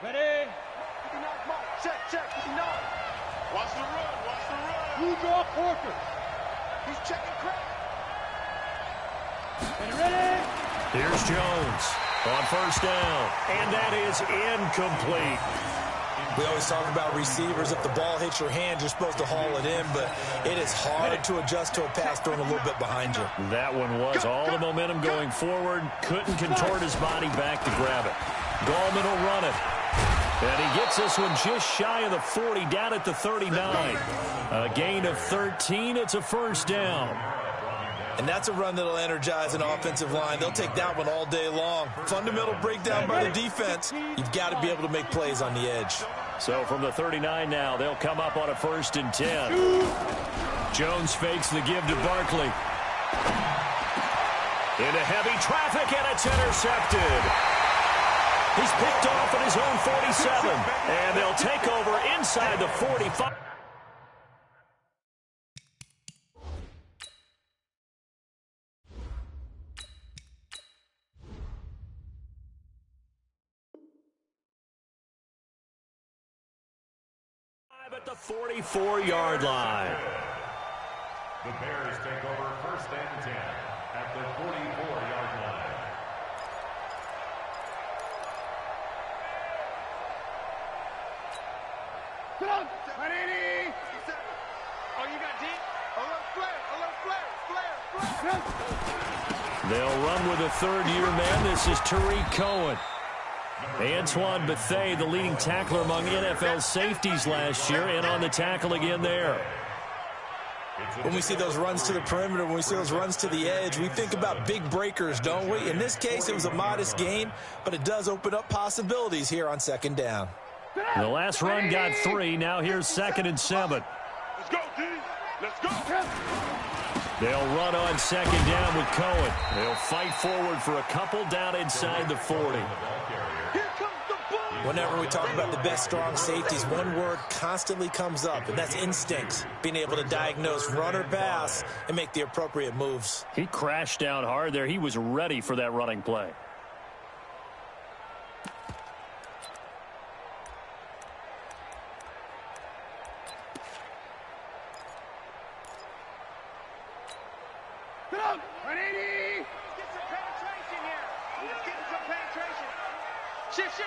Ready? Check, check, Watch the run, watch the run. Blue draw quarters. he's checking crack. Ready? Here's Jones on first down, and that is incomplete. We always talk about receivers. If the ball hits your hand, you're supposed to haul it in, but it is hard to adjust to a pass thrown a little bit behind you. That one was all the momentum going forward. Couldn't contort his body back to grab it. Gallman will run it. And he gets this one just shy of the 40, down at the 39. A gain of 13. It's a first down. And that's a run that'll energize an offensive line. They'll take that one all day long. Fundamental breakdown by the defense. You've got to be able to make plays on the edge. So from the 39 now, they'll come up on a 1st and 10. Jones fakes the give to Barkley. Into heavy traffic, and it's intercepted. He's picked off at his own 47, and they'll take over inside the 45. At the 44-yard line. The Bears take over 1st and 10 at the 44-yard line. Come on, 180. Oh, you got deep? Alert flare. They'll run with a third-year man. This is Tariq Cohen. Antoine Bethea, the leading tackler among NFL safeties last year, and on the tackle again there. When we see those runs to the perimeter, when we see those runs to the edge, we think about big breakers, don't we? In this case, it was a modest gain, but it does open up possibilities here on 2nd down. The last run got 3. Now here's 2nd and 7. Let's go, D. Let's go. They'll run on 2nd down with Cohen. They'll fight forward for a couple down inside the 40. Whenever we talk about the best strong safeties, one word constantly comes up, and that's instincts. Being able to diagnose run or pass and make the appropriate moves. He crashed down hard there. He was ready for that running play. Come on, 180. Get some penetration here. He's getting some penetration. Shift.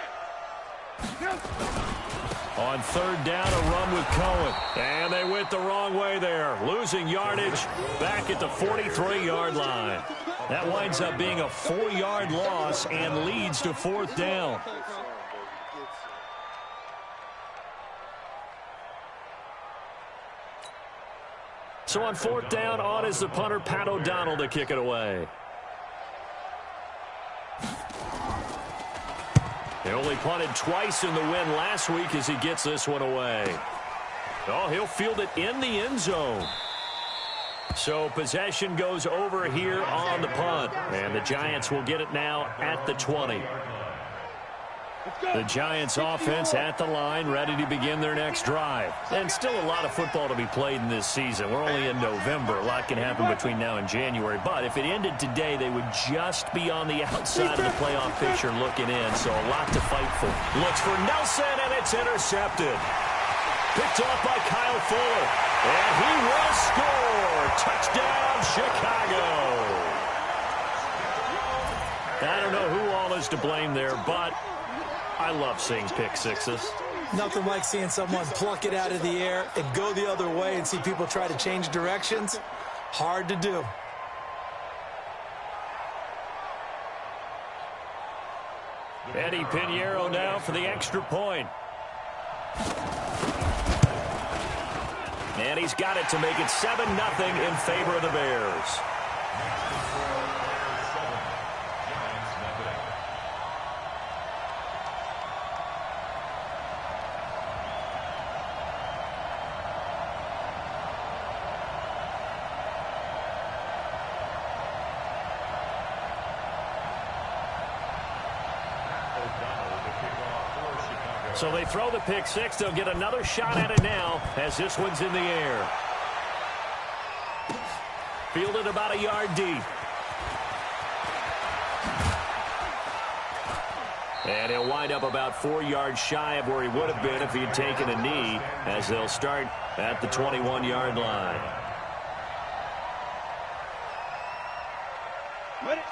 On 3rd down, a run with Cohen. And they went the wrong way there. Losing yardage back at the 43-yard line. That winds up being a 4-yard loss and leads to 4th down. So on 4th down, on is the punter, Pat O'Donnell, to kick it away. He only punted twice in the win last week as he gets this one away. Oh, he'll field it in the end zone. So possession goes over here on the punt. And the Giants will get it now at the 20. The Giants offense at the line, ready to begin their next drive. And still a lot of football to be played in this season. We're only in November. A lot can happen between now and January. But if it ended today, they would just be on the outside of the playoff picture looking in. So a lot to fight for. Looks for Nelson, and it's intercepted. Picked off by Kyle Fuller. And he will score. Touchdown, Chicago. I don't know who all is to blame there, but I love seeing pick sixes. Nothing like seeing someone pluck it out of the air and go the other way and see people try to change directions. Hard to do. Eddie Pinheiro now for the extra point. And he's got it to make it 7-0 in favor of the Bears. So they throw the pick six. They'll get another shot at it now as this one's in the air. Fielded about a yard deep. And he'll wind up about 4 yards shy of where he would have been if he had taken a knee, as they'll start at the 21-yard line.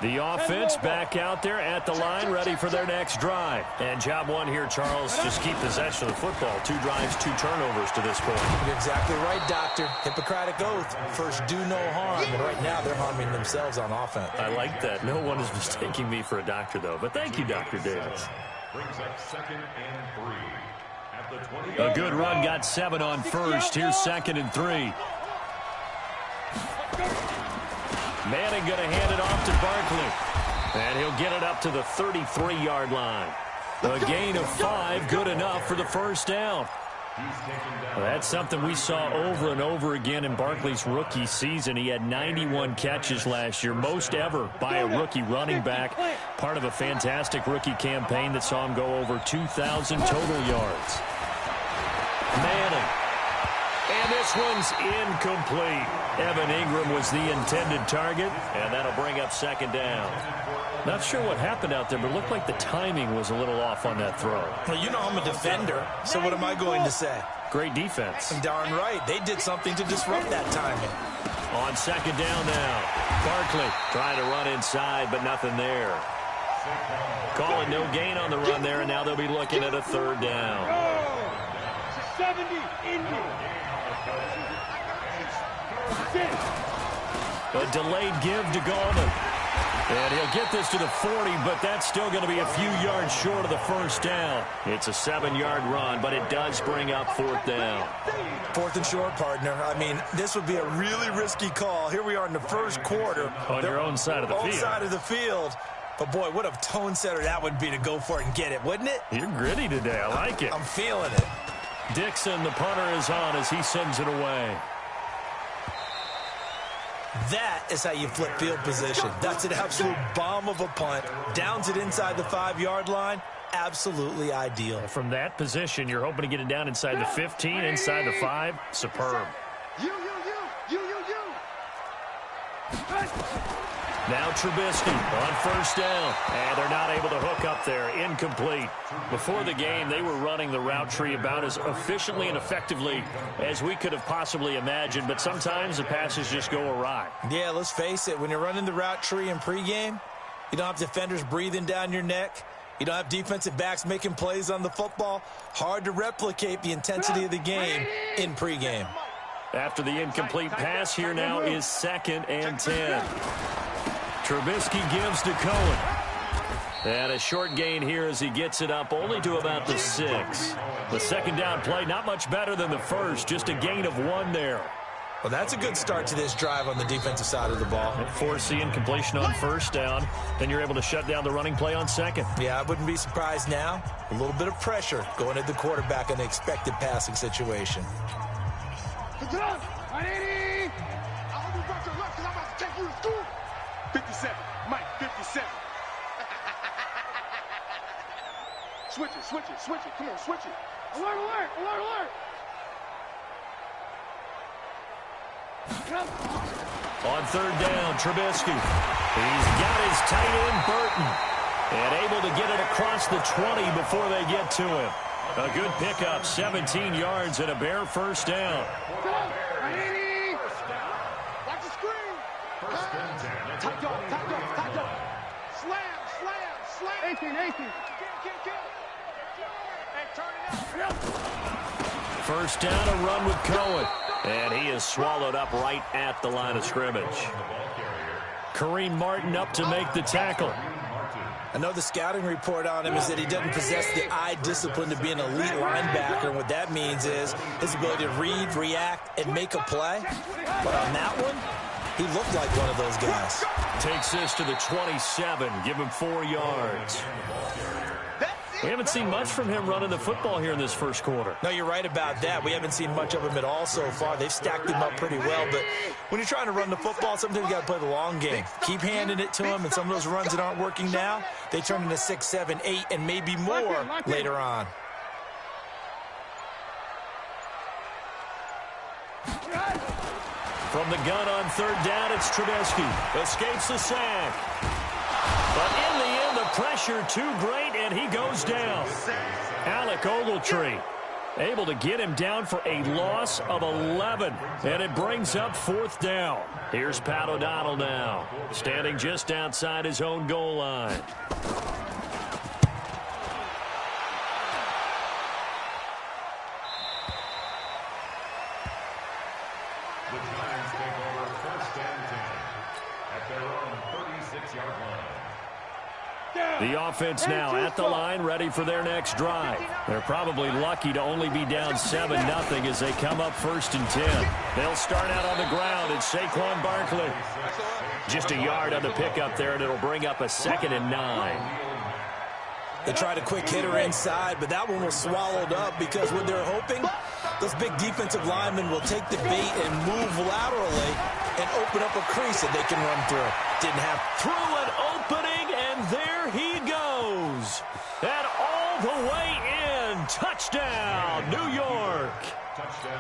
The offense back out there at the line, ready for their next drive. And job one here, Charles, just keep possession of the football. 2 drives, 2 turnovers to this point. You're exactly right, Doctor. Hippocratic oath. First, do no harm. And right now, they're harming themselves on offense. I like that. No one is mistaking me for a doctor, though. But thank you, Dr. Davis. Brings up 2nd and 3. At the 20. A good run got 7 on first. Here's 2nd and 3. Manning going to hand it off to Barkley. And he'll get it up to the 33-yard line. A gain of 5, good enough for the first down. Well, that's something we saw over and over again in Barkley's rookie season. He had 91 catches last year, most ever by a rookie running back. Part of a fantastic rookie campaign that saw him go over 2,000 total yards. Manning. And this one's incomplete. Evan Ingram was the intended target, and that'll bring up 2nd down. Not sure what happened out there, but it looked like the timing was a little off on that throw. Well, you know I'm a defender, so what am I going to say? Great defense. Darn right. They did something to disrupt that timing. On 2nd down now. Barkley trying to run inside, but nothing there. Calling no gain on the run there, and now they'll be looking at a 3rd down. 70, Indy. A delayed give to Gallman. And he'll get this to the 40, but that's still going to be a few yards short of the first down. It's a 7-yard run, but it does bring up 4th down. 4th and short, partner. I mean, this would be a really risky call. Here we are in the first quarter. On your own side of the field. Own side of the field. But, boy, what a tone setter that would be to go for it and get it, wouldn't it? You're gritty today. I like it. I'm feeling it. Dixon, the punter, is on as he sends it away. That is how you flip field position. That's an absolute bomb of a punt. Downs it inside the 5-yard line. Absolutely ideal. From that position, you're hoping to get it down inside the 15, inside the 5. Superb. You. Now Trubisky on 1st down. And they're not able to hook up there. Incomplete. Before the game, they were running the route tree about as efficiently and effectively as we could have possibly imagined. But sometimes the passes just go awry. Yeah, let's face it. When you're running the route tree in pregame, you don't have defenders breathing down your neck. You don't have defensive backs making plays on the football. Hard to replicate the intensity of the game in pregame. After the incomplete pass, here now is 2nd and 10. Trubisky gives to Cohen. And a short gain here as he gets it up only to about the 6. The 2nd down play, not much better than the first, just a gain of 1 there. Well, that's a good start to this drive on the defensive side of the ball. Force the incompletion on 1st down. Then you're able to shut down the running play on 2nd. Yeah, I wouldn't be surprised now. A little bit of pressure going at the quarterback in the expected passing situation. 180. I hope you brought your luck because I'm about to take you to school. 57. Mike, 57. Switch it. Come on, switch it. Alert. On 3rd down, Trubisky. He's got his tight end, Burton. And able to get it across the 20 before they get to him. A good pickup, 17 yards and a bare 1st down. 180. Watch the screen. Tight dog. Slam. 18. Kill. Hey, turn it up. 1st down, a run with Cohen. And he is swallowed up right at the line of scrimmage. Kareem Martin up to make the tackle. I know the scouting report on him is that he doesn't possess the eye discipline to be an elite linebacker. And what that means is his ability to read, react, and make a play. But on that one, he looked like one of those guys. Takes this to the 27. Give him 4 yards. We haven't seen much from him running the football here in this first quarter. No, you're right about that. We haven't seen much of him at all so far. They've stacked him up pretty well. But when you're trying to run the football, sometimes you got to play the long game. Keep handing it to him, and some of those runs that aren't working now, they turn into 6, 7, 8, and maybe more later on. From the gun on 3rd down, it's Trubisky. Escapes the sack. But in the end, the pressure too great, and he goes down. Alec Ogletree able to get him down for a loss of 11, and it brings up 4th down. Here's Pat O'Donnell now, standing just outside his own goal line. The Giants take over 1st and 10 at their own 36-yard line. The offense now at the line, ready for their next drive. They're probably lucky to only be down 7-0 as they come up 1st and 10. They'll start out on the ground. It's Saquon Barkley. Just a yard on the pickup there, and it'll bring up a 2nd and 9. They tried a quick hitter inside, but that one was swallowed up because what they're hoping, those big defensive linemen will take the bait and move laterally and open up a crease that they can run through. Didn't have. Through an opening, and there he goes. And all the way in. Touchdown, New York.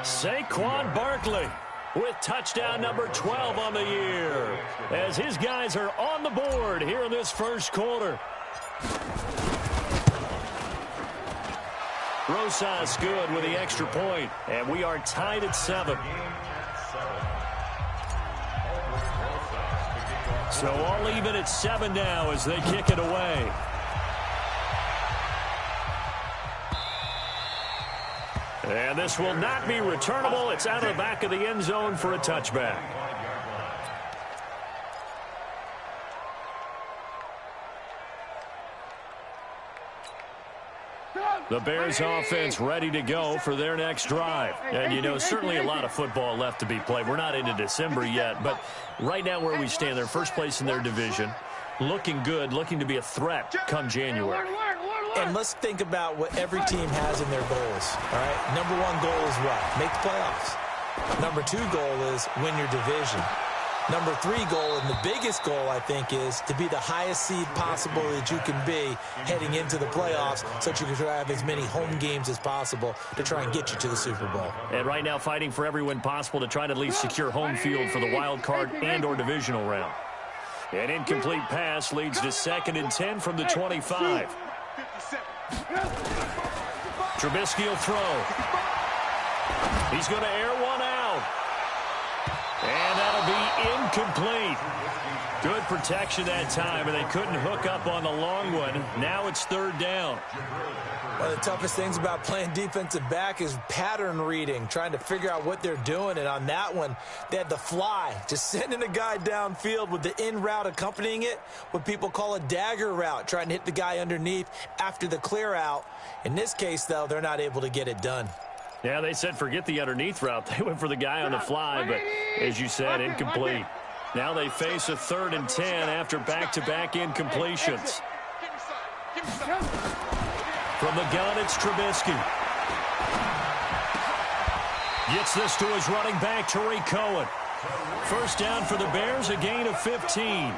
Saquon Barkley with touchdown number 12 on the year, as his guys are on the board here in this first quarter. Rosas good with the extra point, and we are tied at 7. So all even at 7 now as they kick it away. And this will not be returnable. It's out of the back of the end zone for a touchback. The Bears offense ready to go for their next drive. And, you know, certainly a lot of football left to be played. We're not into December yet, but right now where we stand, they're first place in their division, looking good, looking to be a threat come January. And let's think about what every team has in their goals, all right? Number 1 goal is what? Make the playoffs. Number 2 goal is win your division. Number 3 goal, and the biggest goal, I think, is to be the highest seed possible that you can be heading into the playoffs so that you can have as many home games as possible to try and get you to the Super Bowl. And right now fighting for every win possible to try to at least secure home field for the wild card and or divisional round. An incomplete pass leads to 2nd and 10 from the 25. Trubisky will throw. He's going to air one out. And that'll be incomplete. Good protection that time, and they couldn't hook up on the long one. Now it's 3rd down. One of the toughest things about playing defensive back is pattern reading, trying to figure out what they're doing. And on that one, they had the fly, just sending a guy downfield with the in route accompanying it, what people call a dagger route, trying to hit the guy underneath after the clear out. In this case, though, they're not able to get it done. Yeah, they said forget the underneath route. They went for the guy on the fly, but as you said, incomplete. Now they face a 3rd and 10 after back-to-back incompletions. From the gun, it's Trubisky. Gets this to his running back, Tariq Cohen. First down for the Bears, a gain of 15.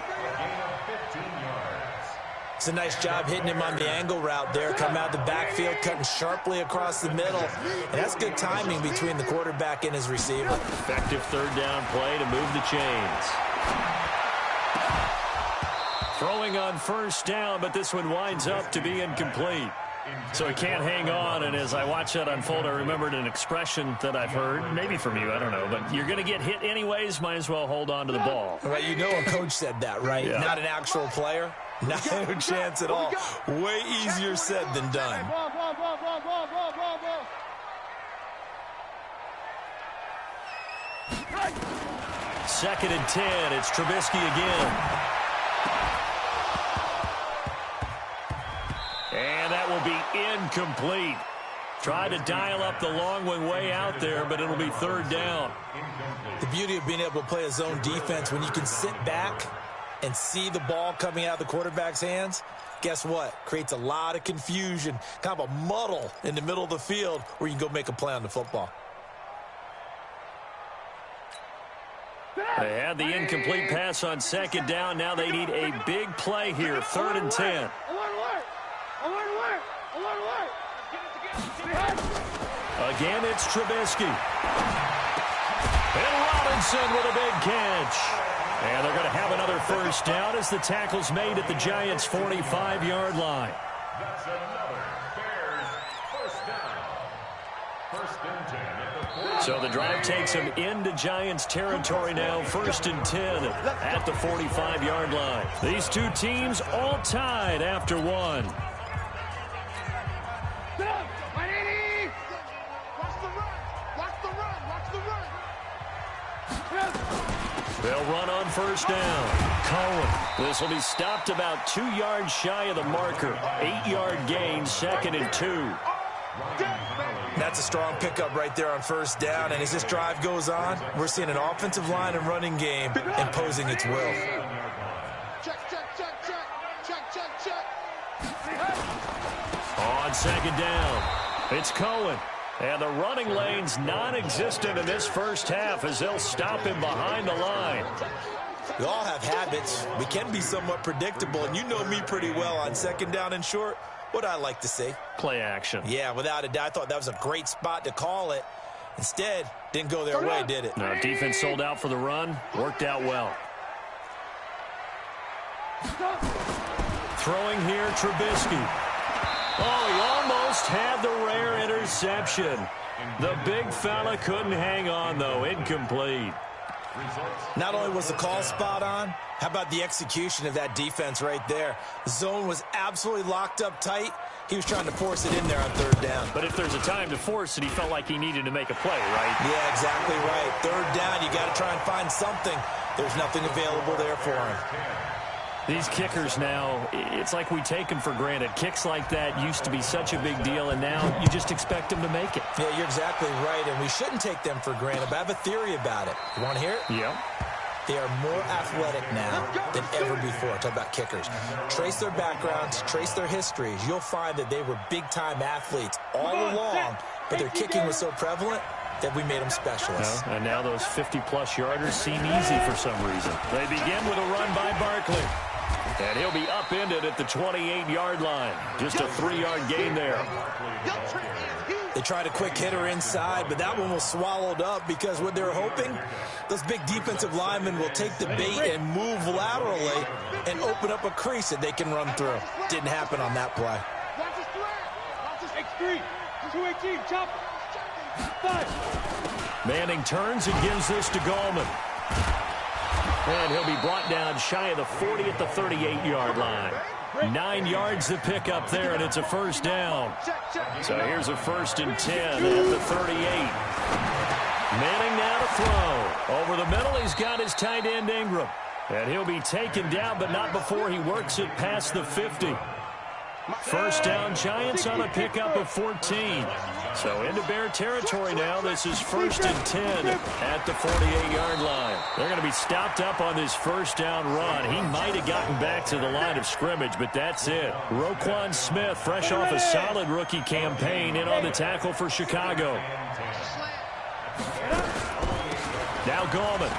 It's a nice job hitting him on the angle route there. Come out of the backfield, cutting sharply across the middle. And that's good timing between the quarterback and his receiver. Effective 3rd down play to move the chains. Throwing on 1st down, but this one winds up to be incomplete. So he can't hang on, and as I watch that unfold, I remembered an expression that I've heard, maybe from you, I don't know, but you're going to get hit anyways, might as well hold on to the ball. Right, you know a coach said that, right? Yeah. Not an actual player. Not a chance at all. Way easier said than done. Second and 10, it's Trubisky again. And that will be incomplete. Tried to dial up the long one way out there, but it'll be 3rd down. The beauty of being able to play a zone defense, when you can sit back and see the ball coming out of the quarterback's hands, guess what? Creates a lot of confusion, kind of a muddle in the middle of the field where you can go make a play on the football. They had the incomplete pass on 2nd down. Now they need a big play here, 3rd and 10. Again, it's Trubisky. And Robinson with a big catch. And they're going to have another 1st down as the tackle's made at the Giants' 45-yard line. That's another Bears first down. First and 10 at the 40. So the drive takes him into Giants territory now. First and 10 at the 45-yard line. These two teams all tied after one. They'll run on first down. Cohen. This will be stopped about 2 yards shy of the marker. 8-yard gain, 2nd and 2. That's a strong pickup right there on first down. And as this drive goes on, we're seeing an offensive line and running game imposing its will. On second down, it's Cohen. And the running lane's non-existent in this first half as they'll stop him behind the line. We all have habits. We can be somewhat predictable, and you know me pretty well on second down and short. What I like to see. Play action. Yeah, without a doubt. I thought that was a great spot to call it. Instead, didn't go their way, did it? No, defense sold out for the run. Worked out well. Throwing here, Trubisky. Oh, he almost had the rare interception. The big fella couldn't hang on, though. Incomplete. Not only was the call spot on, how about the execution of that defense right there? The zone was absolutely locked up tight. He was trying to force it in there on third down. But if there's a time to force it, he felt like he needed to make a play, right? Yeah, exactly right. Third down, you got to try and find something. There's nothing available there for him. These kickers now, it's like we take them for granted. Kicks like that used to be such a big deal, and now you just expect them to make it. Yeah, you're exactly right, and we shouldn't take them for granted, but I have a theory about it. You want to hear it? Yep. They are more athletic now than ever before. Talk about kickers. Trace their backgrounds, trace their histories. You'll find that they were big-time athletes all along, but their kicking was so prevalent that we made them specialists. And now those 50-plus yarders seem easy for some reason. They begin with a run by Barkley. And he'll be upended at the 28-yard line. Just a 3-yard gain there. They tried a quick hitter inside, but that one was swallowed up because what they're hoping, those big defensive linemen will take the bait and move laterally and open up a crease that they can run through. Didn't happen on that play. X3, 218, chop. 5. Manning turns and gives this to Gallman. And he'll be brought down shy of the 40 at the 38-yard line. 9 yards to pick up there, and it's a first down. So here's a 1st and 10 at the 38. Manning now to throw. Over the middle, he's got his tight end Ingram. And he'll be taken down, but not before he works it past the 50. First down, Giants on a pickup of 14. So into Bear territory now. This is 1st and 10 at the 48-yard line. They're going to be stopped up on this first down run. He might have gotten back to the line of scrimmage, but that's it. Roquan Smith, fresh off a solid rookie campaign, in on the tackle for Chicago. Now Gallman.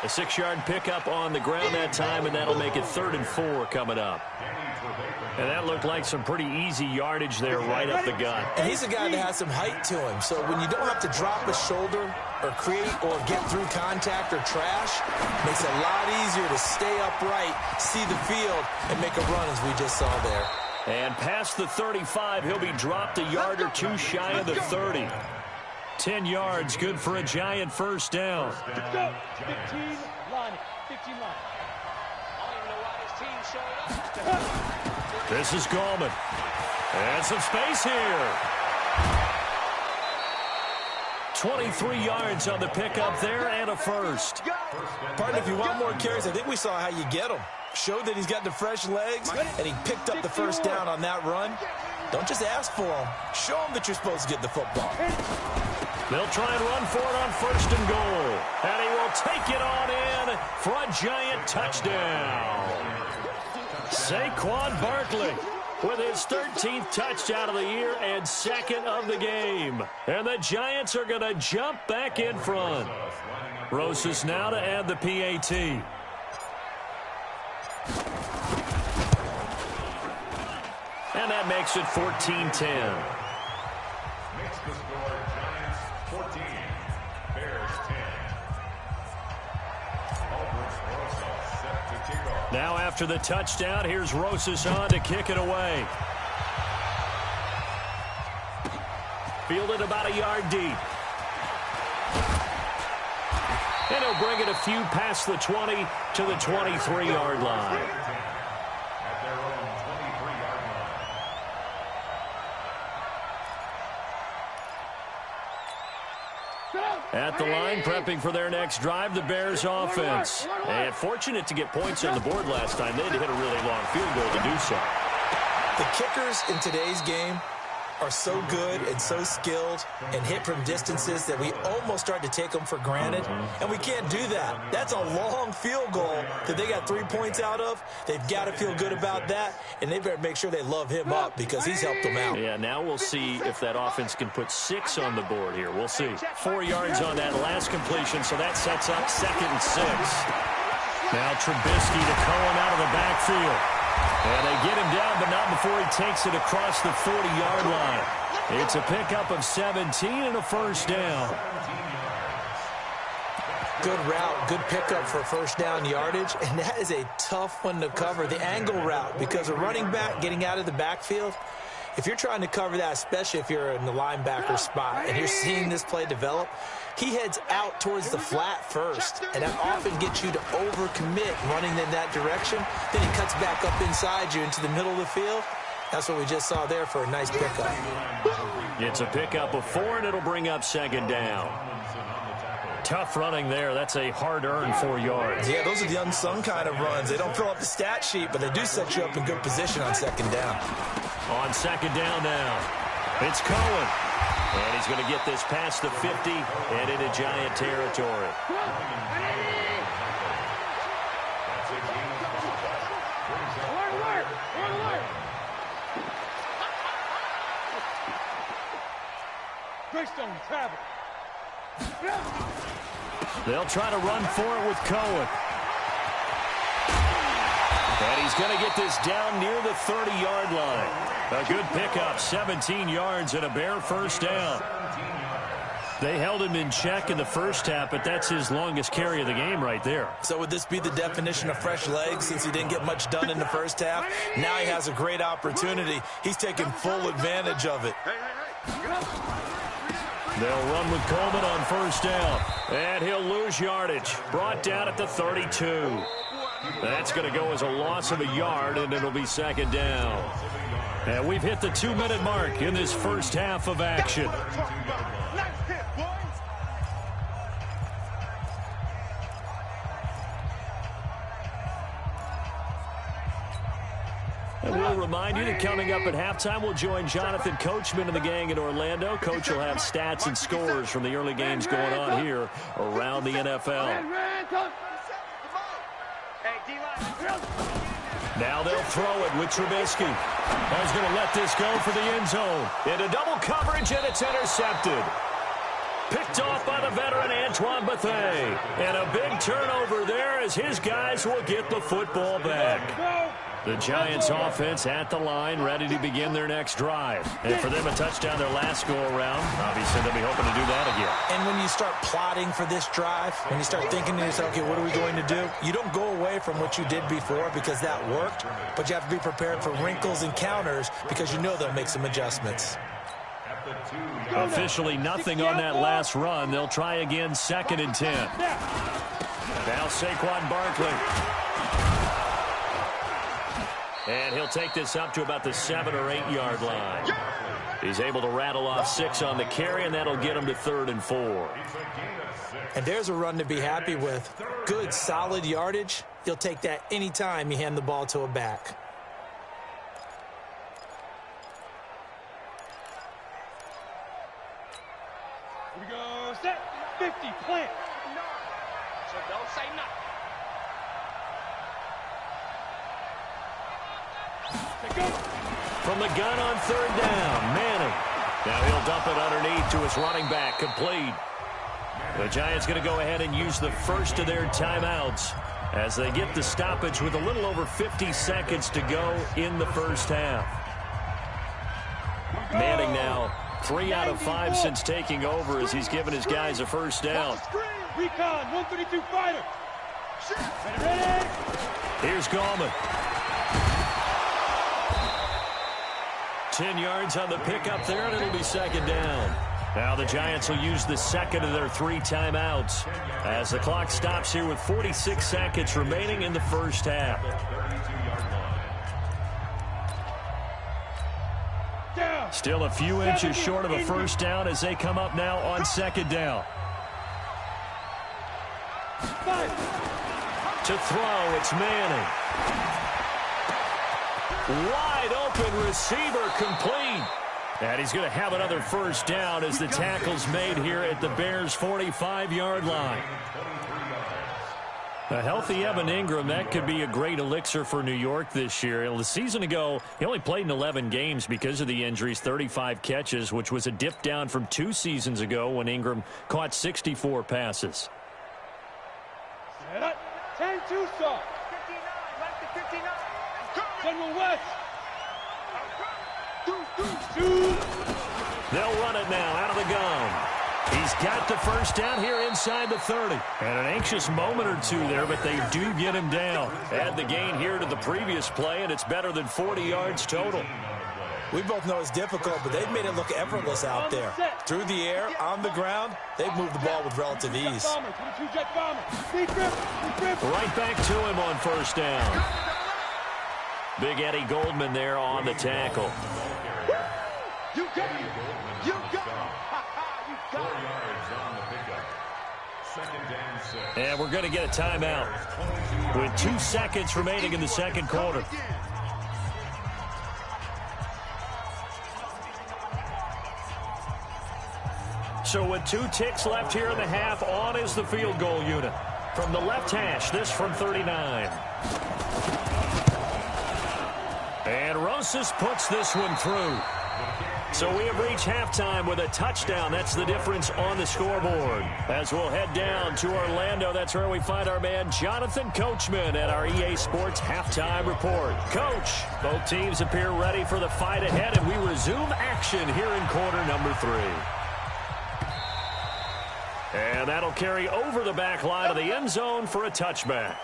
A 6-yard pickup on the ground that time, and that'll make it 3rd and 4 coming up. And that looked like some pretty easy yardage there right up the gut. And he's a guy that has some height to him, so when you don't have to drop a shoulder or create or get through contact or trash, makes it a lot easier to stay upright, see the field, and make a run as we just saw there. And past the 35, he'll be dropped a yard or two shy of the 30. 10 yards, good for a Giant first down. 15 line. 15 line. I don't even know why this team showed up. This is Gallman. And some space here. 23 yards on the pickup there and a first. Partner, if you want more carries, I think we saw how you get them. Showed that he's got the fresh legs, and he picked up the first down on that run. Don't just ask for them. Show them that you're supposed to get the football. They'll try and run for it on 1st and goal. And he will take it on in for a Giant touchdown. Saquon Barkley with his 13th touchdown of the year and 2nd of the game. And the Giants are going to jump back in front. Rosas now to add the PAT. And that makes it 14-10. Makes the score Giants 14, Bears 10. Aldrich Rosas set to Now after the touchdown, here's Rosas on to kick it away. Fielded about a yard deep. And he'll bring it a few past the 20 to the 23-yard line. At their own 23-yard line. At the line, prepping for their next drive, the Bears offense. And fortunate to get points on the board last time. They had to hit a really long field goal to do so. The kickers in today's game are so good and so skilled and hit from distances that we almost start to take them for granted, and we can't do that. That's a long field goal that they got 3 points out of. They've got to feel good about that, and they better make sure they love him up because he's helped them out. Yeah, now we'll see if that offense can put 6 on the board here. We'll see. 4 yards on that last completion, so that sets up 2nd and 6. Now Trubisky to Cohen out of the backfield. And they get him down, but not before he takes it across the 40-yard line. It's a pickup of 17 and a first down. Good route, good pickup for first down yardage, and that is a tough one to cover, the angle route, because a running back getting out of the backfield, if you're trying to cover that, especially if you're in the linebacker spot and you're seeing this play develop, he heads out towards the flat first, and that often gets you to overcommit running in that direction. Then he cuts back up inside you into the middle of the field. That's what we just saw there for a nice pickup. It's a pickup of 4, and it'll bring up 2nd down. Tough running there. That's a hard-earned 4 yards. Yeah, those are the unsung kind of runs. They don't fill up the stat sheet, but they do set you up in good position on 2nd down. On 2nd down now, it's Cohen. And he's going to get this past the 50 and into Giant territory. Greystone travel. They'll try to run for it with Cohen. And he's going to get this down near the 30-yard line. A good pickup, 17 yards and a Bear first down. They held him in check in the first half, but that's his longest carry of the game right there. So would this be the definition of fresh legs since he didn't get much done in the first half? Now he has a great opportunity. He's taking full advantage of it. They'll run with Coleman on first down, and he'll lose yardage. Brought down at the 32. That's going to go as a loss of a yard, and it'll be 2nd down. And we've hit the 2-minute mark in this first half of action. And we'll remind you that coming up at halftime, we'll join Jonathan Coachman and the gang in Orlando. Coach will have stats and scores from the early games going on here around the NFL. Now they'll throw it with Trubisky. He's going to let this go for the end zone. Into double coverage, and it's intercepted. Picked off by the veteran Antoine Bethea. And a big turnover there as his guys will get the football back. The Giants offense at the line, ready to begin their next drive. And for them, a touchdown their last go-around. Obviously, they'll be hoping to do that again. And when you start plotting for this drive, when you start thinking to yourself, okay, what are we going to do? You don't go away from what you did before because that worked, but you have to be prepared for wrinkles and counters because you know they'll make some adjustments. Officially nothing on that last run. They'll try again, 2nd and 10. Now Saquon Barkley. And he'll take this up to about the 7 or 8 yard line. He's able to rattle off 6 on the carry, and that'll get him to 3rd and 4. And there's a run to be happy with. Good, solid yardage. You'll take that anytime you hand the ball to a back. Here we go. Set. 50. Plant. So don't say nothing. From the gun on 3rd down, Manning. Now he'll dump it underneath to his running back, complete. The Giants going to go ahead and use the first of their timeouts as they get the stoppage with a little over 50 seconds to go in the first half. Manning now 3 out of 5 since taking over as he's given his guys a first down. Recon, 132 fighter. Ready? Here's Gallman. 10 yards on the pickup there, and it'll be second down. Now the Giants will use the second of their 3 timeouts as the clock stops here with 46 seconds remaining in the first half. Still a few inches short of a first down as they come up now on second down. To throw, it's Manning. Wide open receiver, complete. And he's going to have another first down as the tackle's made here at the Bears' 45-yard line. A healthy Evan Ingram, that could be a great elixir for New York this year. The season ago, he only played in 11 games because of the injuries, 35 catches, which was a dip down from 2 seasons ago when Ingram caught 64 passes. 10-2 stop. 59, right to 59. General West. They'll run it now out of the gun. He's got the first down here inside the 30. And an anxious moment or two there, but they do get him down. Add the gain here to the previous play, and it's better than 40 yards total. We both know it's difficult, but they've made it look effortless out there. Through the air, on the ground, they've moved the ball with relative ease. Right back to him on first down. Big Eddie Goldman there on the tackle. You got it. You got it. You got it. 4 yards on the pickup. Second and 6. And we're going to get a timeout with 2 seconds remaining in the second quarter. So with 2 ticks left here in the half, on is the field goal unit. From the left hash, this from 39. And Rosas puts this one through. So we have reached halftime with a touchdown. That's the difference on the scoreboard. As we'll head down to Orlando, that's where we find our man Jonathan Coachman at our EA Sports Halftime Report. Coach, both teams appear ready for the fight ahead, and we resume action here in quarter number 3. And that'll carry over the back line of the end zone for a touchback.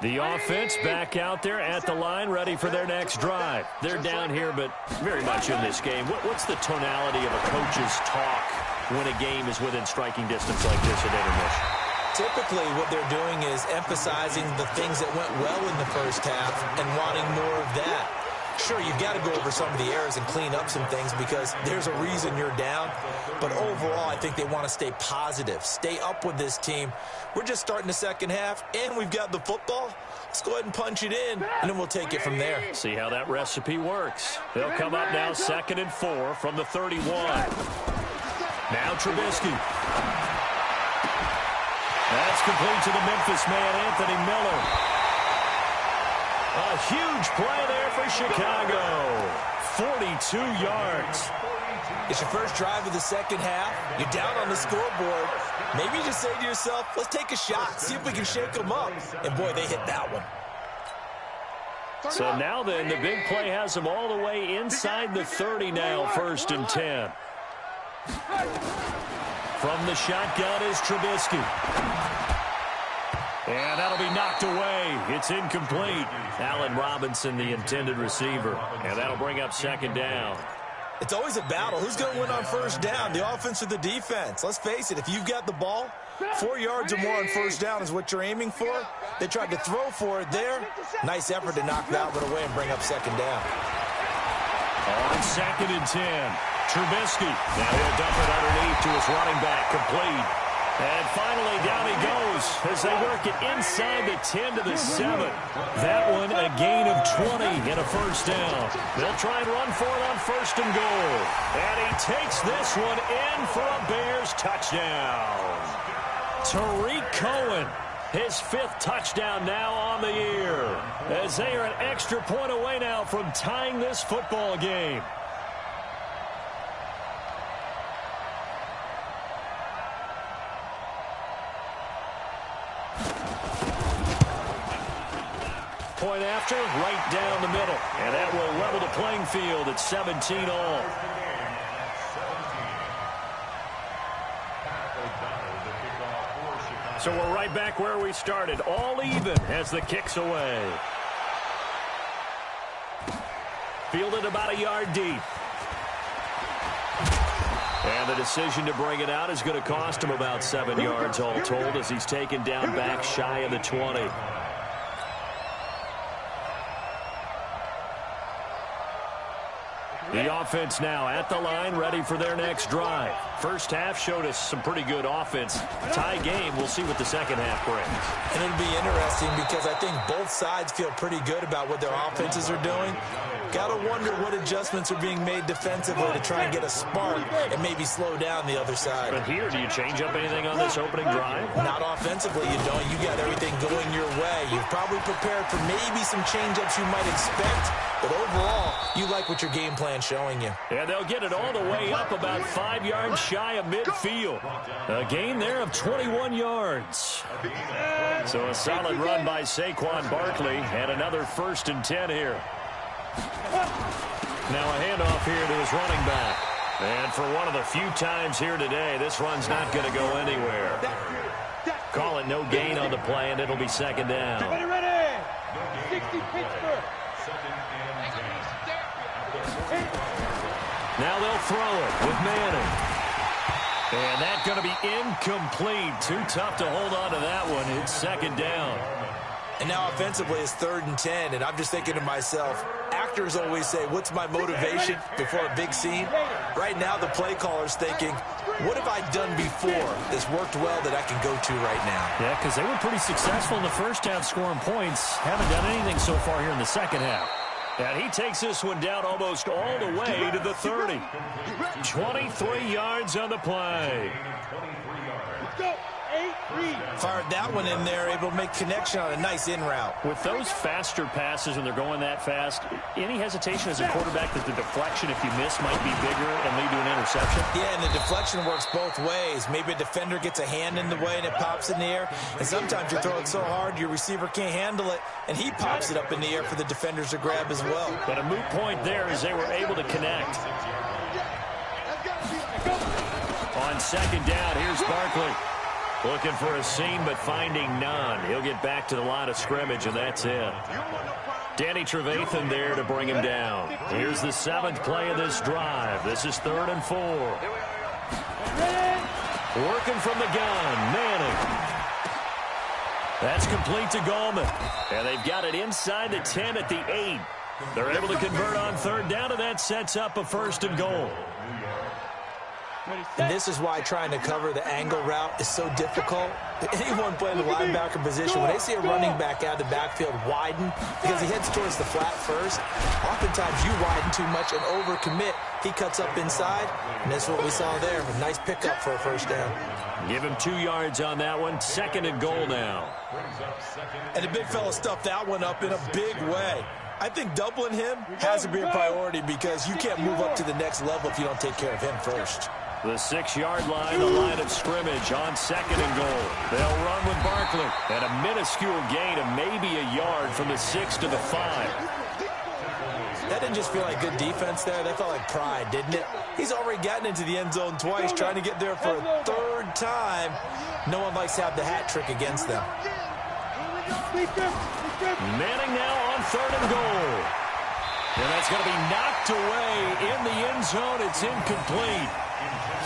The offense back out there at the line, ready for their next drive. They're down here, but very much in this game. What's the tonality of a coach's talk when a game is within striking distance like this at intermission? Typically, what they're doing is emphasizing the things that went well in the first half and wanting more of that. Sure, you've got to go over some of the errors and clean up some things because there's a reason you're down. But overall, I think they want to stay positive, stay up with this team. We're just starting the second half, and we've got the football. Let's go ahead and punch it in, and then we'll take it from there. See how that recipe works. They'll come up now 2nd and 4 from the 31. Now Trubisky. That's complete to the Memphis man, Anthony Miller. A huge play there for Chicago. 42 yards. It's your first drive of the second half. You're down on the scoreboard. Maybe you just say to yourself, let's take a shot, see if we can shake them up. And, boy, they hit that one. So now then, the big play has them all the way inside the 30 now, 1st and 10. From the shotgun is Trubisky. And that'll be knocked away. It's incomplete. Allen Robinson, the intended receiver. And that'll bring up 2nd down. It's always a battle. Who's going to win on first down, the offense or the defense? Let's face it, if you've got the ball, 4 yards or more on first down is what you're aiming for. They tried to throw for it there. Nice effort to knock that one away and bring up 2nd down. On 2nd and 10, Trubisky. Now he'll dump it underneath to his running back, complete. And finally, down he goes as they work it inside the 10 to the 7. That one a gain of 20 and a first down. They'll try and run for it on 1st and goal. And he takes this one in for a Bears touchdown. Tariq Cohen, his 5th touchdown now on the year. As they are an extra point away now from tying this football game. Point after, right down the middle. And that will level the playing field at 17 all. So we're right back where we started. All even as the kick's away. Fielded about a yard deep. And the decision to bring it out is going to cost him about 7 yards all told as he's taken down back shy of the 20. The offense now at the line, ready for their next drive. First half showed us some pretty good offense. Tie game, we'll see what the second half brings. And it'll be interesting because I think both sides feel pretty good about what their offenses are doing. Got to wonder what adjustments are being made defensively to try and get a spark and maybe slow down the other side. But here, do you change up anything on this opening drive? Not offensively, you don't. You got everything going your way. You've probably prepared for maybe some change-ups you might expect, but overall, you like what your game plan's showing you. And they'll get it all the way up about 5 yards shy of midfield. A gain there of 21 yards. So a solid run by Saquon Barkley and another 1st and 10 here. Now a handoff here to his running back. And for one of the few times here today, this run's not going to go anywhere. Call it no gain on the play, and it'll be 2nd down. Ready. 60 Pittsburgh. Now they'll throw it with Manning. And that's going to be incomplete. Too tough to hold on to that one. It's 2nd down. And now offensively it's 3rd and 10, and I'm just thinking to myself, actors always say, what's my motivation before a big scene? Right now the play caller's thinking, what have I done before that's worked well that I can go to right now? Yeah, because they were pretty successful in the first half scoring points. Haven't done anything so far here in the second half. And he takes this one down almost all the way to the 30. 23 yards on the play. Let's go. 8-3. Fired that one in there, able to make connection on a nice in route. With those faster passes when they're going that fast, any hesitation as a quarterback that the deflection, if you miss, might be bigger and lead to an interception? Yeah, and the deflection works both ways. Maybe a defender gets a hand in the way and it pops in the air. And sometimes you throw it so hard your receiver can't handle it, and he pops it up in the air for the defenders to grab as well. But a moot point there as they were able to connect. On 2nd down, here's Barkley. Looking for a seam, but finding none. He'll get back to the line of scrimmage, and that's it. Danny Trevathan there to bring him down. Here's the 7th play of this drive. This is 3rd and 4. Working from the gun, Manning. That's complete to Gallman. And they've got it inside the 10 at the 8. They're able to convert on 3rd down, and that sets up a 1st and goal. And this is why trying to cover the angle route is so difficult. Anyone playing the linebacker position, when they see a running back out of the backfield widen because he heads towards the flat first, oftentimes you widen too much and overcommit. He cuts up inside, and that's what we saw there. A nice pickup for a 1st down. Give him 2 yards on that one. 2nd and goal now. And the big fella stuffed that one up in a big way. I think doubling him has to be a priority because you can't move up to the next level if you don't take care of him first. The 6-yard line, the line of scrimmage on 2nd and goal. They'll run with Barkley. And a minuscule gain of maybe a yard from the 6 to the 5. That didn't just feel like good defense there. That felt like pride, didn't it? He's already gotten into the end zone twice, trying to get there for a 3rd time. No one likes to have the hat trick against them. Manning now on 3rd and goal. And that's going to be knocked away in the end zone. It's incomplete.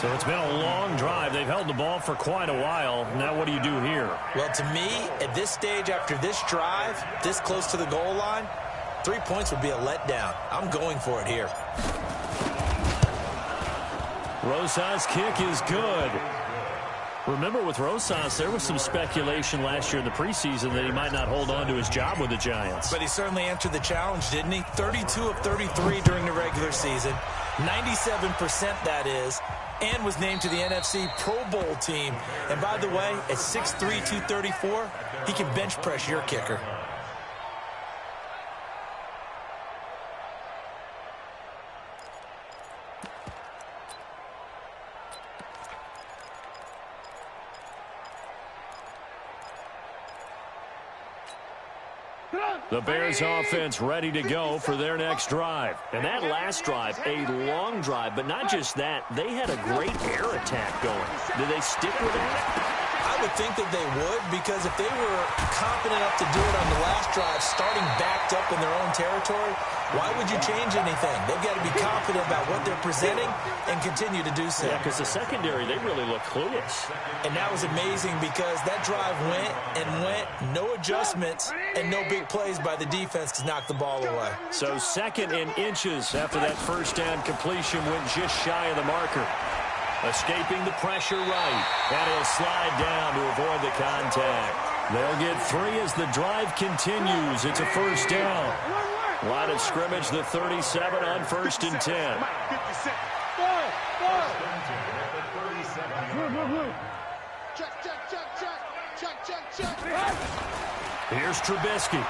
So it's been a long drive. They've held the ball for quite a while. Now what do you do here? Well, to me, at this stage, after this drive, this close to the goal line, 3 points would be a letdown. I'm going for it here. Rosas' kick is good. Remember, with Rosas, there was some speculation last year in the preseason that he might not hold on to his job with the Giants. But he certainly answered the challenge, didn't he? 32 of 33 during the regular season. 97% that is. And was named to the NFC Pro Bowl team. And by the way, at 6'3", 234, he can bench press your kicker. The Bears offense ready to go for their next drive. And that last drive, a long drive, but not just that. They had a great air attack going. Did they stick with that? I would think that they would, because if they were confident enough to do it on the last drive, starting backed up in their own territory, why would you change anything? They've got to be confident about what they're presenting and continue to do so. Yeah, because the secondary, they really look clueless. And that was amazing because that drive went and went, no adjustments, and no big plays by the defense to knock the ball away. So 2nd and inches after that first down completion went just shy of the marker. Escaping the pressure right, and he'll slide down to avoid the contact. They'll get 3 as the drive continues. It's a first down. Line of scrimmage, the 37 on 1st and 10. Here's Trubisky.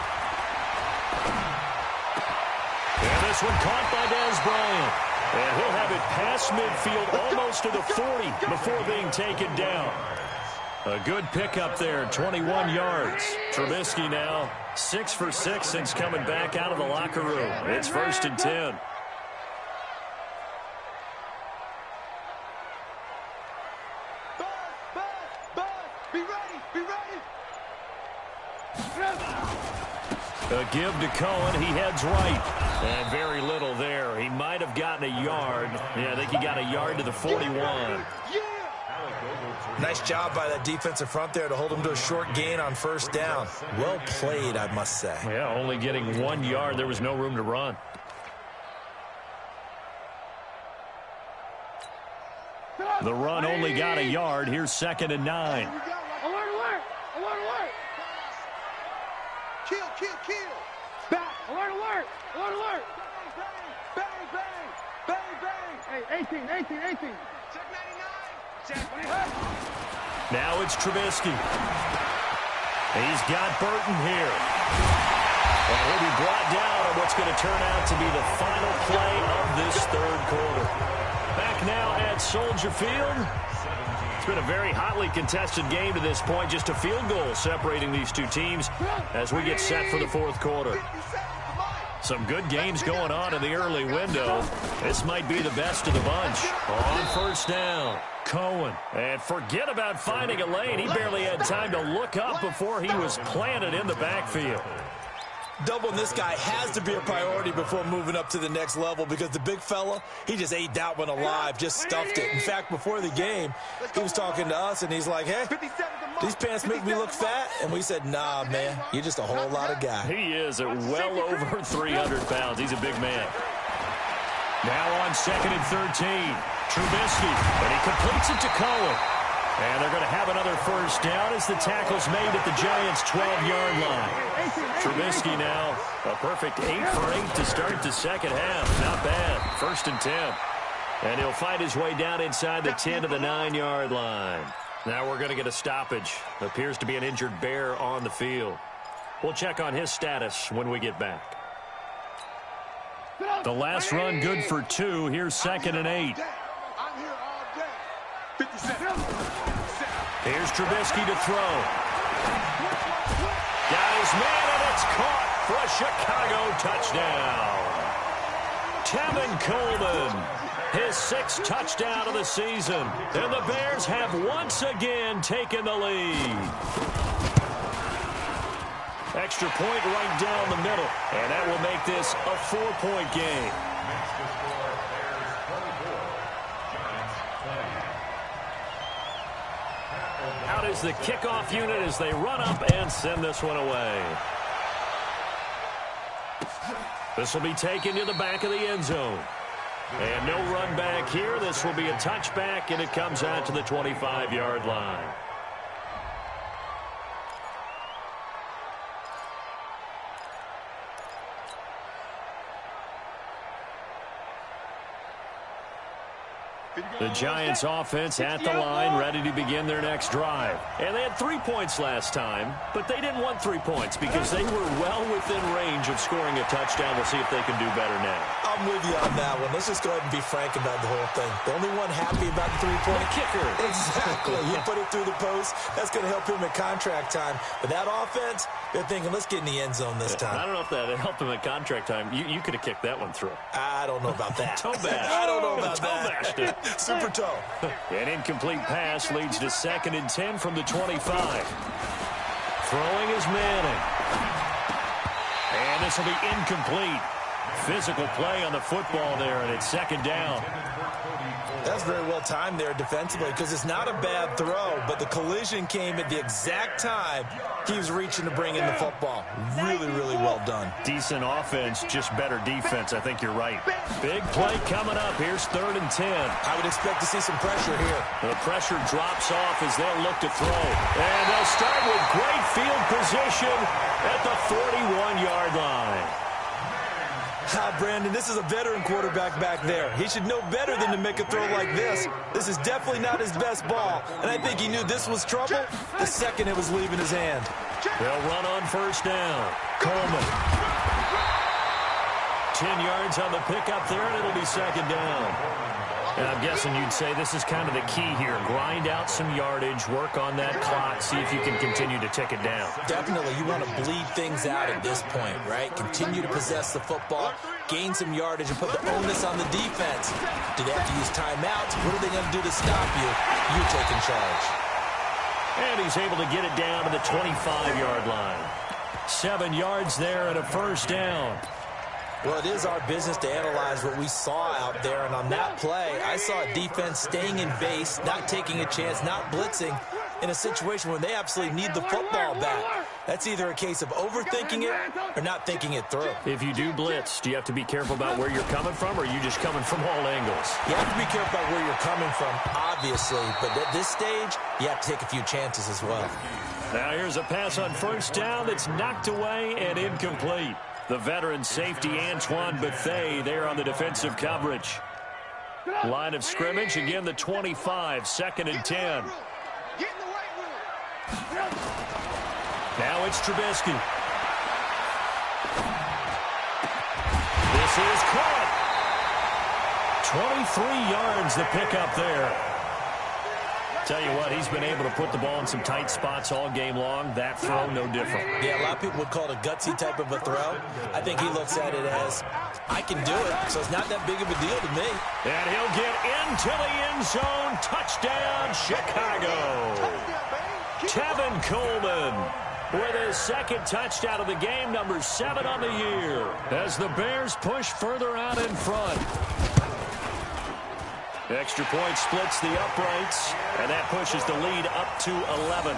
And this one caught by Dez Bryant. And he'll have it past midfield almost to the 40 before being taken down. A good pickup there, 21 yards. Trubisky now 6 for 6 since coming back out of the locker room. It's 1st and 10. A give to Cohen. He heads right. And very little there. He might have gotten a yard. Yeah, I think he got a yard to the 41. Nice job by that defensive front there to hold him to a short gain on first down. Well played, I must say. Yeah, only getting 1 yard. There was no room to run. The run only got a yard. Here's 2nd and 9. Kill. Back. Alert. Bang. Hey, 18. Check 99. Check 20. Now it's Trubisky. He's got Burton here. And he'll be brought down on what's going to turn out to be the final play of this 3rd quarter. Back now at Soldier Field. It's been a very hotly contested game to this point. Just a field goal separating these two teams as we get set for the 4th quarter. Some good games going on in the early window. This might be the best of the bunch. On first down, Cohen. And forget about finding a lane. He barely had time to look up before he was planted in the backfield. Doubling this guy has to be a priority before moving up to the next level, because the big fella, he just ate that one alive, just stuffed it. In fact, before the game, he was talking to us, and he's like, hey, these pants make me look fat. And we said, nah, man, you're just a whole lot of guy. He is at well over 300 pounds. He's a big man. Now on 2nd and 13, Trubisky, and he completes it to Cohen. And they're going to have another first down as the tackle's made at the Giants' 12-yard line. Trubisky now a perfect 8 for 8 to start the second half. Not bad. 1st and 10. And he'll find his way down inside the 10 to the 9-yard line. Now we're going to get a stoppage. Appears to be an injured Bear on the field. We'll check on his status when we get back. The last run good for 2. Here's 2nd and 8. Here's Trubisky to throw. Got his man, and it's caught for a Chicago touchdown. Tevin Coleman, his 6th touchdown of the season. And the Bears have once again taken the lead. Extra point right down the middle, and that will make this a 4-point game. Out is the kickoff unit as they run up and send this one away. This will be taken to the back of the end zone. And no run back here. This will be a touchback, and it comes out to the 25-yard line. The Giants offense at the line, ready to begin their next drive. And they had 3 points last time, but they didn't want 3 points because they were well within range of scoring a touchdown. We'll see if they can do better now. I'm with you on that one. Let's just go ahead and be frank about the whole thing. The only one happy about the 3-point kicker. Exactly. You put it through the post. That's going to help him at contract time. But that offense, they're thinking, let's get in the end zone this time. I don't know if that helped him at contract time. You could have kicked that one through. I don't know about that. Toe bash. I don't know about Toe bashed it. Super toe. An incomplete pass leads to 2nd and 10 from the 25. Throwing is Manning. And this will be incomplete. Physical play on the football there, and it's 2nd down. That's very well timed there defensively because it's not a bad throw, but the collision came at the exact time he was reaching to bring in the football. Really, really well done. Decent offense, just better defense. I think you're right. Big play coming up. Here's 3rd and 10. I would expect to see some pressure here. The pressure drops off as they'll look to throw. And they'll start with great field position at the 41-yard line. Brandon, this is a veteran quarterback back there. He should know better than to make a throw like this. This is definitely not his best ball, and I think he knew this was trouble the second it was leaving his hand. They'll run on 1st down. Coleman. 10 yards on the pickup there, and it'll be 2nd down. And I'm guessing you'd say this is kind of the key here. Grind out some yardage, work on that clock, see if you can continue to tick it down. Definitely. You want to bleed things out at this point, right? Continue to possess the football, gain some yardage, and put the onus on the defense. Do they have to use timeouts? What are they going to do to stop you? You take in charge. And he's able to get it down to the 25-yard line. 7 yards there and a 1st down. Well, it is our business to analyze what we saw out there, and on that play, I saw a defense staying in base, not taking a chance, not blitzing in a situation where they absolutely need the football back. That's either a case of overthinking it or not thinking it through. If you do blitz, do you have to be careful about where you're coming from, or are you just coming from all angles? You have to be careful about where you're coming from, obviously, but at this stage, you have to take a few chances as well. Now here's a pass on 1st down that's knocked away and incomplete. The veteran safety, Antoine Bethea, there on the defensive coverage. Line of scrimmage, again, the 25, 2nd and 10. Now it's Trubisky. This is caught. 23 yards the pickup there. Tell you what, he's been able to put the ball in some tight spots all game long. That throw, no different. Yeah, a lot of people would call it a gutsy type of a throw. I think he looks at it as, I can do it, so it's not that big of a deal to me. And he'll get into the end zone. Touchdown, Chicago. Tevin Coleman with his 2nd touchdown of the game, number 7 on the year, as the Bears push further out in front. Extra point splits the uprights, and that pushes the lead up to 11.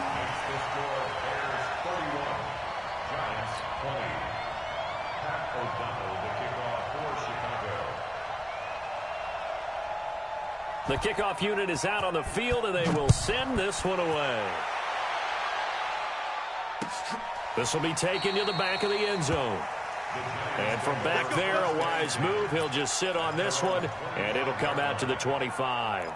The kickoff unit is out on the field, and they will send this one away. This will be taken to the back of the end zone. And from back there, a wise move. He'll just sit on this one, and it'll come out to the 25.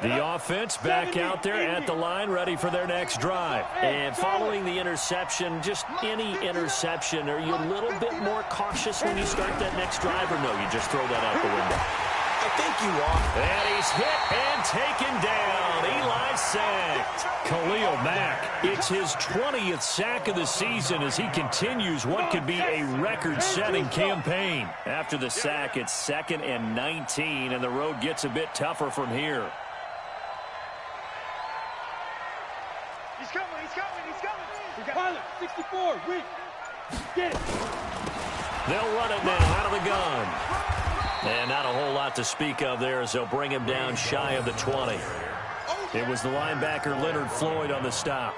The offense back out there at the line, ready for their next drive. And following the interception, just any interception, are you a little bit more cautious when you start that next drive, or no, you just throw that out the window? I think you are. And he's hit and taken down. Eli sacked. Khalil Mack, it's his 20th sack of the season as he continues what could be a record-setting campaign. After the sack, it's 2nd and 19, and the road gets a bit tougher from here. He's coming, he's coming, he's coming. Pilot, 64, reach. Get it. They'll run it now out of the gun. And not a whole lot to speak of there as they'll bring him down shy of the 20. It was the linebacker Leonard Floyd on the stop.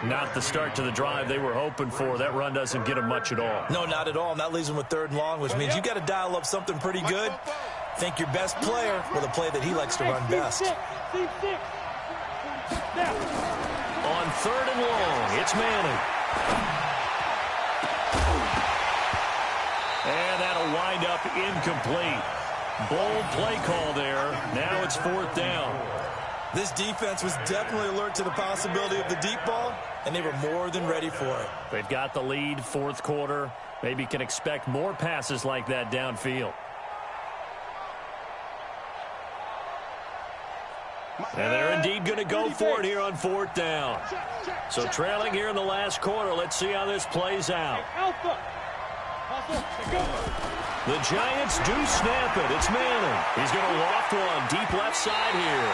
Not the start to the drive they were hoping for. That run doesn't get them much at all. No, not at all. And that leaves them with 3rd and long, which means you got to dial up something pretty good. Think your best player with a play that he likes to run best. Now. On 3rd and long, it's Manning. And that'll wind up incomplete. Bold play call there. Now it's 4th down. This defense was definitely alert to the possibility of the deep ball, and they were more than ready for it. They've got the lead, 4th quarter. Maybe can expect more passes like that downfield. And they're indeed going to go for it here on 4th down. So trailing here in the last quarter. Let's see how this plays out. The Giants do snap it. It's Manning. He's going to loft one deep left side here.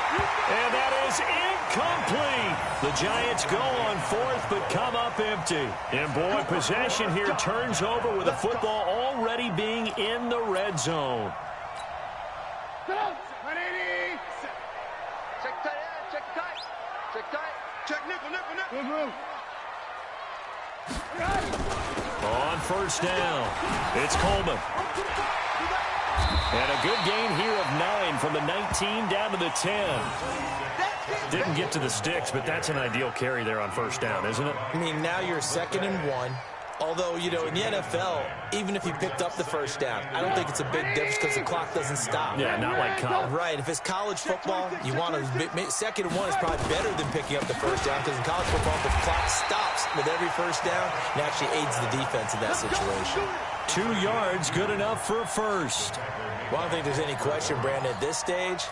And that is incomplete. The Giants go on 4th but come up empty. And boy, possession here turns over with the football already being in the red zone. Check tight end, check tight. Check tight. Check nickel, nickel, nickel. On 1st down, it's Coleman. And a good gain here of 9 from the 19 down to the 10. Didn't get to the sticks, but that's an ideal carry there on 1st down, isn't it? I mean, now you're 2nd and 1. Although, you know, in the NFL, even if you picked up the 1st down, I don't think it's a big difference because the clock doesn't stop. Yeah, not like college. Right. If it's college football, you want to 2nd and 1 is probably better than picking up the 1st down because in college football, the clock stops with every 1st down and actually aids the defense in that situation. 2 yards, good enough for a first. Well, I don't think there's any question, Brandon, at this stage.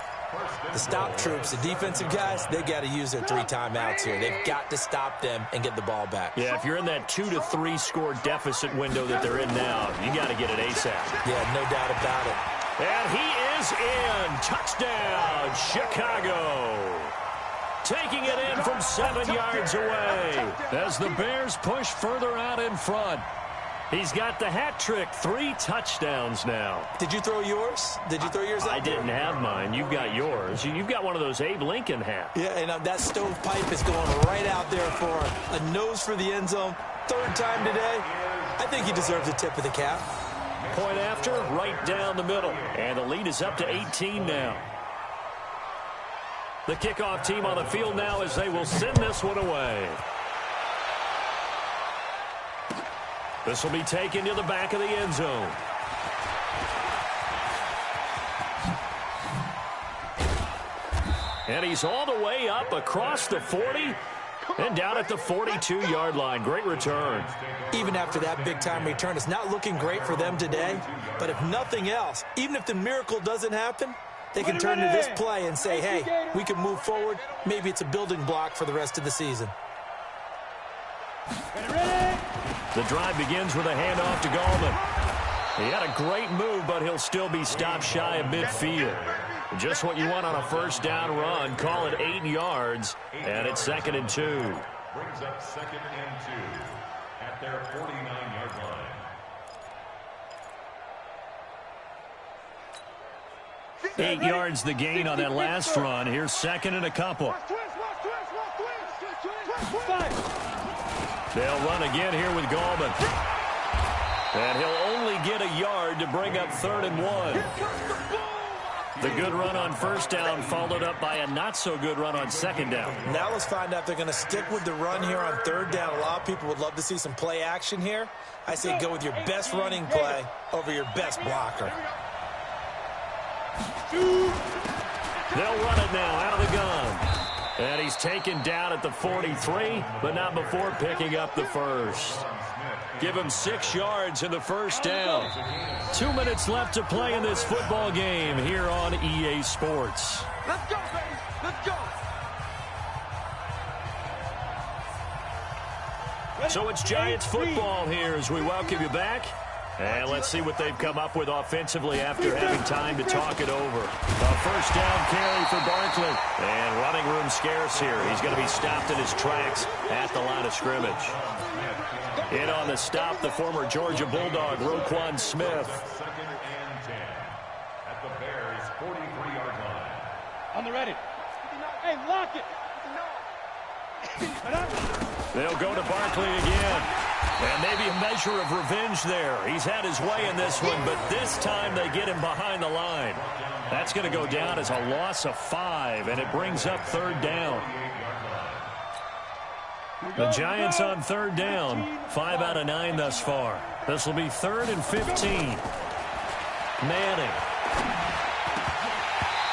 The stop troops, the defensive guys, they got to use their 3 timeouts here. They've got to stop them and get the ball back. Yeah, if you're in that 2 to 3 score deficit window that they're in now, you got to get it ASAP. Yeah, no doubt about it. And he is in. Touchdown, Chicago. Taking it in from 7 yards away as the Bears push further out in front. He's got the hat trick, 3 touchdowns now. Did you throw yours? Did you throw yours out? I didn't have mine. You've got yours. You've got one of those Abe Lincoln hats. Yeah, and that stovepipe is going right out there for a nose for the end zone. 3rd time today. I think he deserves a tip of the cap. Point after, right down the middle. And the lead is up to 18 now. The kickoff team on the field now as they will send this one away. This will be taken to the back of the end zone. And he's all the way up across the 40 and down at the 42-yard line. Great return. Even after that big-time return, it's not looking great for them today. But if nothing else, even if the miracle doesn't happen, they can turn to this play and say, hey, we can move forward. Maybe it's a building block for the rest of the season. The drive begins with a handoff to Gallman. He had a great move, but he'll still be stopped shy of midfield. Just what you want on a 1st down run. Call it 8 yards, and it's 2nd and 2. Brings up 2nd and 2 at their 49-yard line. Eight yards the gain on that last run. Here's 2nd and a couple. They'll run again here with Gallman. And he'll only get a yard to bring up 3rd and 1. The good run on 1st down followed up by a not-so-good run on 2nd down. Now let's find out if they're going to stick with the run here on 3rd down. A lot of people would love to see some play action here. I say go with your best running play over your best blocker. They'll run it now out of the gun. And he's taken down at the 43, but not before picking up the first. Give him 6 yards in the 1st down. 2 minutes left to play in this football game here on EA Sports. Let's go, baby. Let's go. So it's Giants football here as we welcome you back. And let's see what they've come up with offensively after having time to talk it over. A 1st down carry for Barkley. And running room scarce here. He's going to be stopped in his tracks at the line of scrimmage. In on the stop, the former Georgia Bulldog, Roquan Smith. 2nd and 10 at the Bears' 43-yard line. On the ready. Hey, lock it. They'll go to Barkley again. And maybe a measure of revenge there. He's had his way in this one, but this time they get him behind the line. That's going to go down as a loss of 5, and it brings up 3rd down. The Giants on 3rd down, 5 out of 9 thus far. This will be 3rd and 15. Manning.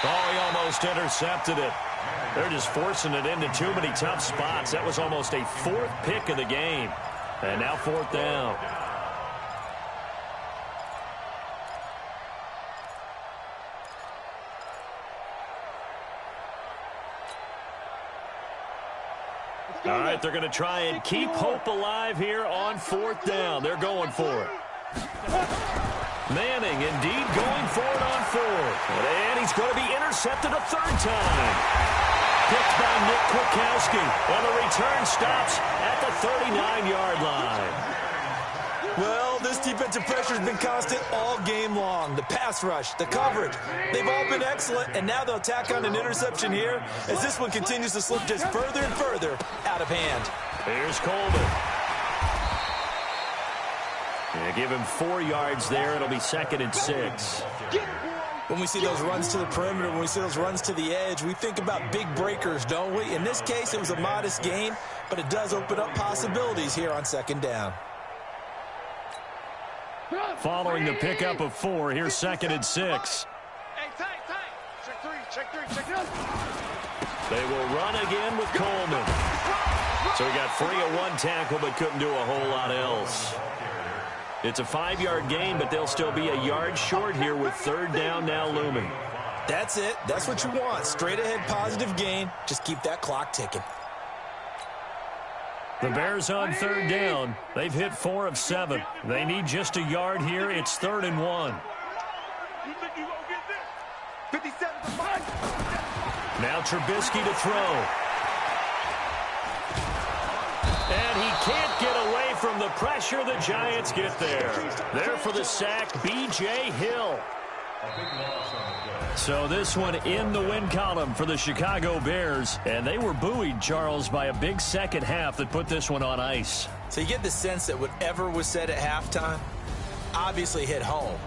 Oh, he almost intercepted it. They're just forcing it into too many tough spots. That was almost a 4th pick of the game. And now 4th down. All right, they're going to try and keep hope alive here on 4th down. They're going for it. Manning indeed going for it on 4th. And he's going to be intercepted a 3rd time. Picked by Nick Kwiatkowski. And the return stops at the 39-yard line. Well, this defensive pressure has been constant all game long. The pass rush, the coverage, they've all been excellent, and now they'll tack on an interception here as this one continues to slip just further and further out of hand. Here's Coleman. Yeah, give him 4 yards there. It'll be 2nd and 6. When we see those runs to the perimeter, when we see those runs to the edge, we think about big breakers, don't we? In this case, it was a modest gain, but it does open up possibilities here on 2nd down. Following the pickup of 4, here's 2nd and 6. Hey, tight. Check three. They will run again with Coleman. So he got free of 1 tackle but couldn't do a whole lot else. It's a 5-yard gain, but they'll still be a yard short here with 3rd down now looming. That's it. That's what you want. Straight ahead positive gain. Just keep that clock ticking. The Bears on 3rd down. They've hit 4 of 7. They need just a yard here. It's 3rd and 1. You think you gonna get this? 57 to 5. Now Trubisky to throw. And he can't get away from the pressure. The Giants get there. There for the sack, B.J. Hill. So this one in the win column for the Chicago Bears. And they were buoyed, Charles, by a big second half that put this one on ice. So you get the sense that whatever was said at halftime obviously hit home.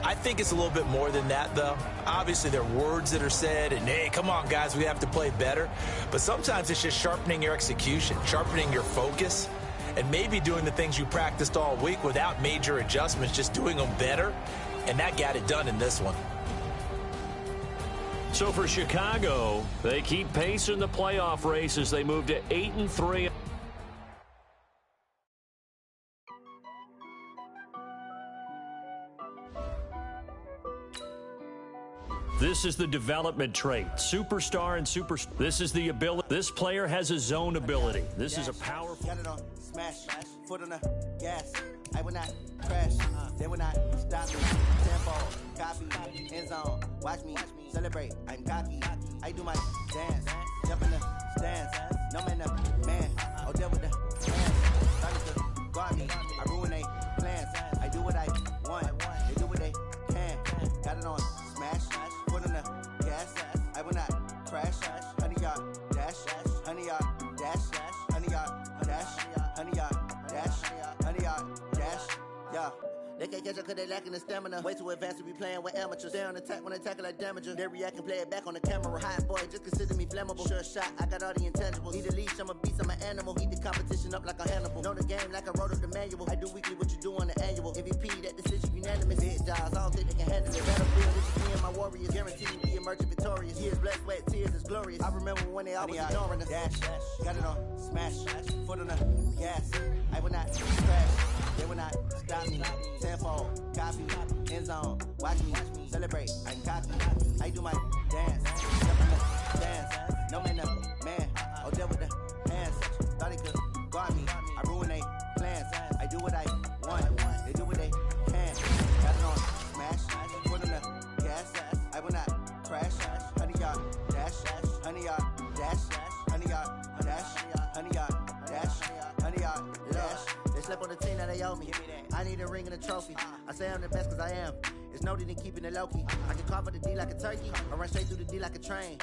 I think it's a little bit more than that, though. Obviously, there are words that are said, and, hey, come on, guys, we have to play better. But sometimes it's just sharpening your execution, sharpening your focus, and maybe doing the things you practiced all week without major adjustments, just doing them better, and that got it done in this one. So for Chicago, they keep pace in the playoff race as they move to 8-3. This is the development trait. Superstar and super. This is the ability. This player has a zone ability. This is a powerful. Got it on smash, foot on the gas. I will not crash. They will not stop me. Tempo, copy, end zone. Watch me celebrate. I'm cocky. I do my dance. Jump in the stands. No man up, man. Oh, deal with the hands. Started to guard me. I ruin they plans. I do what I want. They do what they can. Got it on smash. Foot on the gas. I will not crash. 100-yard dash. 100-yard dash. 100-yard dash. 100-yard dash. 100-yard dash. Yeah. They can't catch up cause they lacking the stamina. Way too advanced to be playing with amateurs. Stay on attack when they tackle like damager. They react and play it back on the camera. Hot boy, just consider me flammable. Sure shot, I got all the intangibles. Need a leash, I'm a beast, I'm an animal. Eat the competition up like a Hannibal. Know the game like I wrote up the manual. I do weekly what you do on the annual. MVP, that decision unanimous. Big jobs, I don't think they can handle it. Battlefield, this is me and my warriors. Guarantee you be emerging victorious. Years, blood, sweat, tears, is glorious. I remember when they always ignoring us. Dash, got it on smash. Foot on the gas. I will not crash. They will not stop me. Tenfold, copy, end zone. Watch me celebrate. I'm cocky. I do my dance. Jump in the dance. No man up, man. Oh, deal with the hands. Thought he could guard me. I ruin they plans. I do what I want. They do what they can. Got it on smash. Foot on the gas. I will not crash. 100-yard dash. 100-yard dash. 100-yard dash. 100-yard dash. 100-yard dash. They slept on the team that they owe me. I need a ring and a trophy. I say I'm the best cause I am. It's no need in keeping it low-key. I can carve up the D like a turkey. I run straight through the D like a train.